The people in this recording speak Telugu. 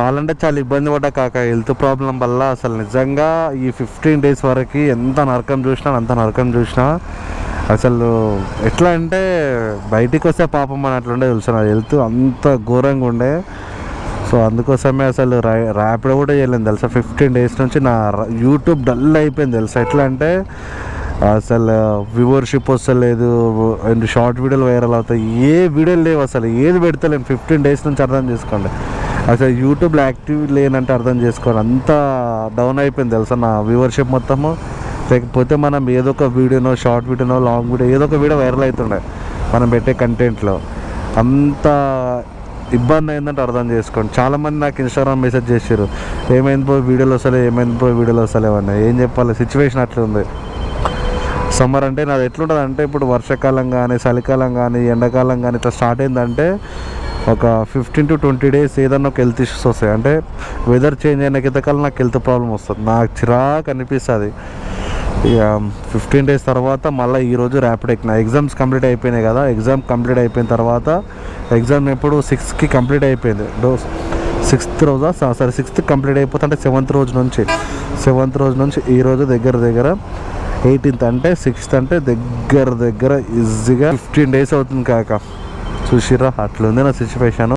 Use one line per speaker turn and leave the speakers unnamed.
చాలా అంటే చాలా ఇబ్బంది పడ్డా కాక హెల్త్ ప్రాబ్లం వల్ల. అసలు నిజంగా ఈ 15 days వరకు ఎంత నరకం చూసినా అసలు ఎట్లా అంటే బయటికి వస్తే పాపం అని అట్లుండే తెలుసు. నా హెల్త్ అంత ఘోరంగా ఉండే. సో అందుకోసమే అసలు ర్యాపిడో కూడా చేయలేను తెలుసా. 15 days నుంచి నా యూట్యూబ్ డల్ అయిపోయింది తెలుసా. ఎట్లా అంటే అసలు వ్యూవర్షిప్ వస్తలేదు, అండ్ షార్ట్ వీడియోలు వైరల్ అవుతాయి, ఏ వీడియోలు లేవు అసలు, ఏది పెడతలేను 15 days నుంచి. అర్థం చేసుకోండి అసలు యూట్యూబ్లో యాక్టివ్ లేనంటే అర్థం చేసుకోండి. అంత డౌన్ అయిపోయింది తెలుసా నా వ్యూవర్షిప్ మొత్తము. లేకపోతే మనం ఏదో ఒక వీడియోనో, షార్ట్ వీడియోనో, లాంగ్ వీడియో, ఏదో ఒక వీడియో వైరల్ అవుతుండే మనం పెట్టే కంటెంట్లో. అంత ఇబ్బంది అయిందంటే అర్థం చేసుకోండి. చాలామంది నాకు ఇన్స్టాగ్రామ్ మెసేజ్ చేశారు, ఏమైంది బ్రో వీడియోలు వస్తలేవు అన్న. ఏం చెప్పాలి, సిచ్యువేషన్ అట్లా ఉంది. సమ్మర్ అంటే నాది ఎట్లుంటుంది అంటే, ఇప్పుడు వర్షాకాలం కానీ, చలికాలం కానీ, ఎండాకాలం కానీ ఇట్లా స్టార్ట్ అయిందంటే ఒక 15 to 20 days ఏదన్నా ఒక హెల్త్ ఇష్యూస్ వస్తాయి. అంటే వెదర్ చేంజ్ అయిన కిందకాలం నాకు హెల్త్ ప్రాబ్లం వస్తుంది, నాకు చిరాకు అనిపిస్తుంది. ఇక 15 days తర్వాత మళ్ళీ ఈరోజు ర్యాపిడ్ ఎక్కిన. ఎగ్జామ్స్ కంప్లీట్ అయిపోయినాయి కదా. ఎగ్జామ్ కంప్లీట్ అయిపోయిన తర్వాత, ఎగ్జామ్ ఎప్పుడు 6కి కంప్లీట్ అయిపోయింది. 6th కంప్లీట్ అయిపోతే అంటే 7th రోజు నుంచి ఈరోజు దగ్గర 18th అంటే 6th అంటే దగ్గర ఈజీగా 15 days అవుతుంది కాక. చూసిరా అట్లుంది నా సిచ్యువేషన్.